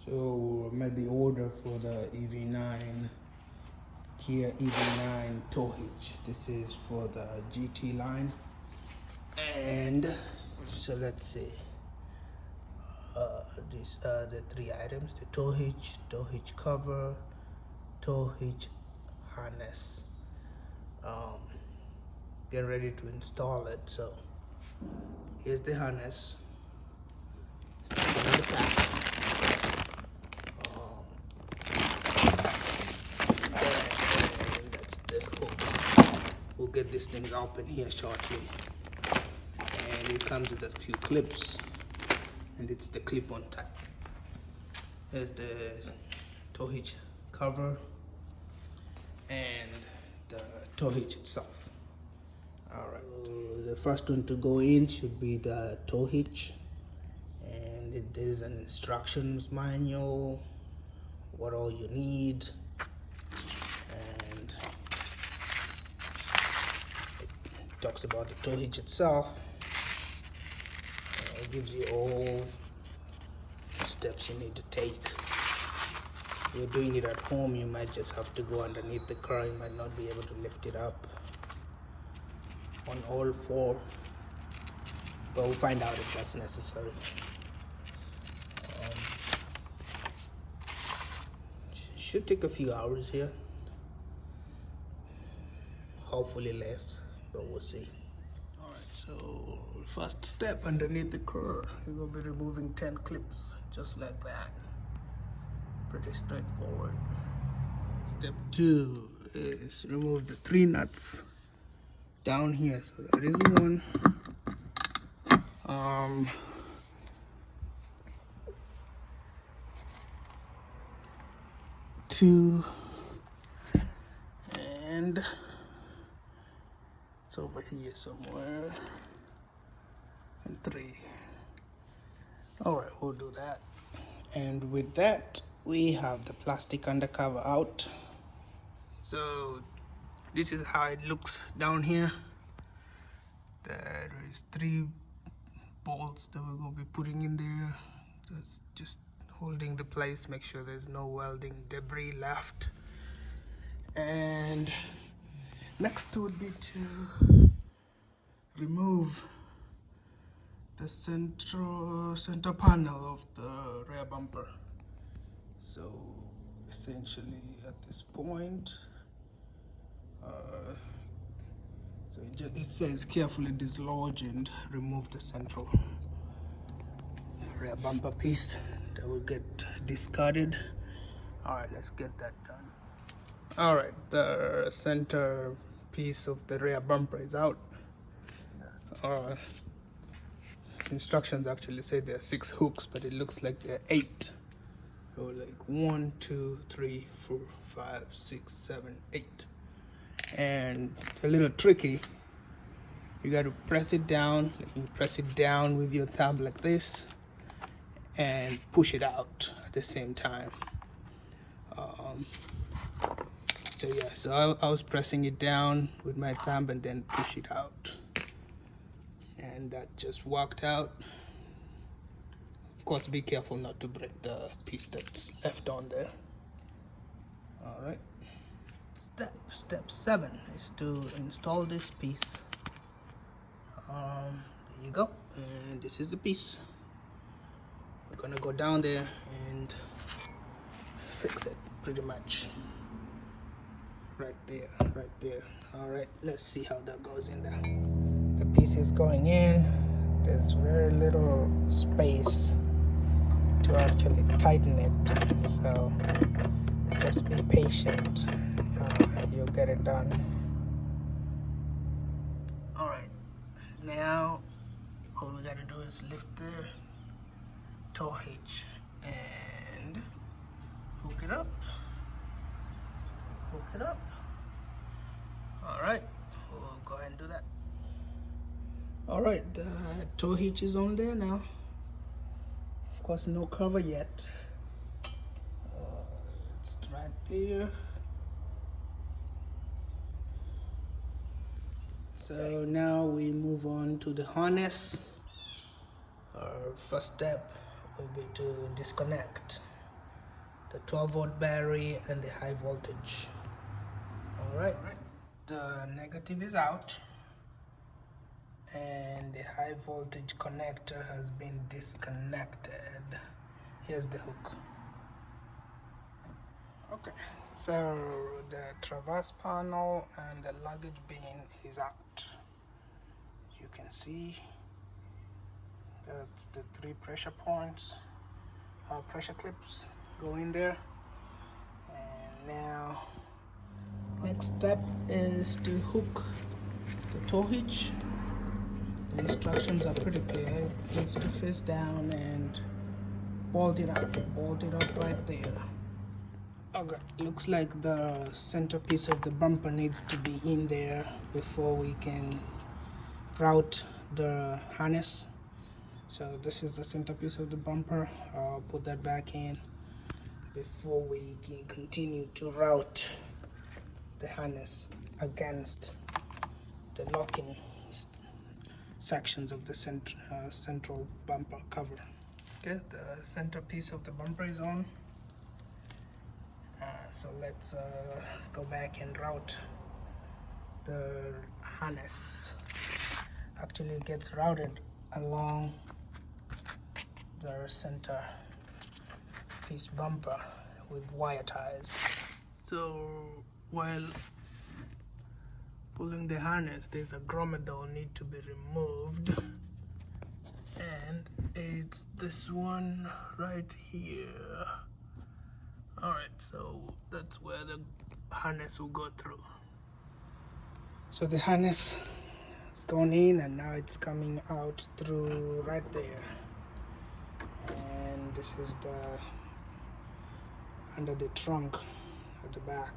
So I made the order for the ev9 Kia ev9 tow hitch. This is for the GT line. And so let's see. These are the three items: the tow hitch cover, tow hitch harness. Get ready to install it. So here's the harness. It's in the pack. And that's the hook. We'll get this thing open here shortly. And it comes with a few clips, and it's the clip-on type. There's the tow hitch cover and the tow hitch itself. Alright, so the first one to go in should be the tow hitch, and there's an instructions manual, what all you need, and it talks about the tow hitch itself. It gives you all steps you need to take. If you're doing it at home, you might just have to go underneath the car. You might not be able to lift it up on all four, but we'll find out if that's necessary. Should take a few hours here, hopefully less, but we'll see. Alright, so first step, underneath the car, you're going to be removing 10 clips, just like that. Pretty straightforward. Step 2 is remove the 3 nuts down here. So that is one. 2, and it's over here somewhere, and 3. Alright, we'll do that. And with that, we have the plastic undercover out. So this is how it looks down here. There is 3 bolts that we're going to be putting in there. That's just holding the place, make sure there's no welding debris left. And next would be to remove the center panel of the rear bumper. So essentially at this point, it says carefully dislodge and remove the central rear bumper piece that will get discarded. Alright, let's get that done. Alright, the center piece of the rear bumper is out. Instructions actually say there are 6 hooks, but it looks like there are 8. So like 1, 2, 3, 4, 5, 6, 7, 8. And a little tricky. You got to press it down. You press it down with your thumb like this, and push it out at the same time. So yeah, so I was pressing it down with my thumb and then push it out, and that just walked out. Of course, be careful not to break the piece that's left on there. All right. Step 7 is to install this piece. There you go, and this is the piece. We're gonna go down there and fix it, pretty much. Right there. All right, let's see how that goes in there. The piece is going in. There's very little space to actually tighten it, so just be patient. You'll get it done. All right, now all we gotta do is lift the tow hitch and hook it up. All right, we'll go ahead and do that. All right, the tow hitch is on there now. Of course, no cover yet. It's right there. So now we move on to the harness. Our first step will be to disconnect the 12-volt battery and the high voltage. All right, the negative is out and the high voltage connector has been disconnected. Here's the hook. Okay, so the traverse panel and the luggage bin is out. You can see that's the 3 pressure points, pressure clips go in there. And now next step is to hook the tow hitch. The instructions are pretty clear. It needs to face down and bolt it up right there. Okay, looks like the centerpiece of the bumper needs to be in there before we can route the harness. So this is the centerpiece of the bumper. I'll put that back in before we can continue to route the harness against the locking sections of the central bumper cover. Okay, the centerpiece of the bumper is on. So let's go back and route the harness. Actually, it gets routed along the center piece bumper with wire ties. So while pulling the harness, there's a grommet that will need to be removed, and it's this one right here. Alright, so that's where the harness will go through. So the harness has gone in and now it's coming out through right there. And this is the under the trunk at the back.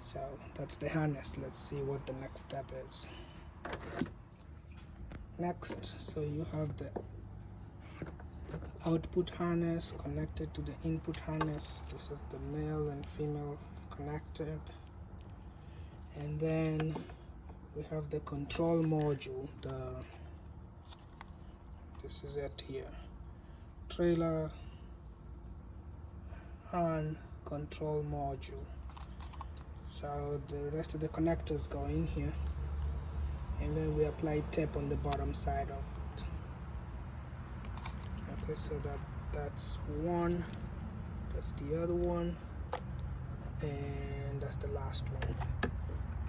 So that's the harness. Let's see what the next step is. Next, so you have the output harness connected to the input harness. This is the male and female connected, and then we have the control module. This is it here, trailer and control module. So the rest of the connectors go in here, and then we apply tape on the bottom side of it. Okay, so that's one, that's the other one, and that's the last one.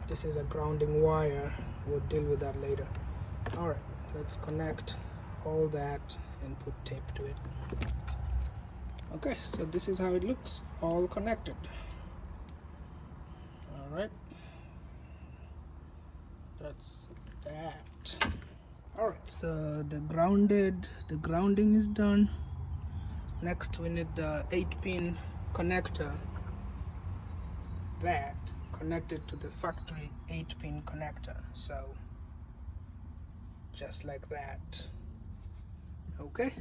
This is a grounding wire. We'll deal with that later. All right, let's connect all that and put tape to it. Okay, so this is how it looks, all connected. All right, that's that. All right, so the grounding is done. Next we need the 8-pin connector, that connected to the factory 8-pin connector. So just like that. Okay.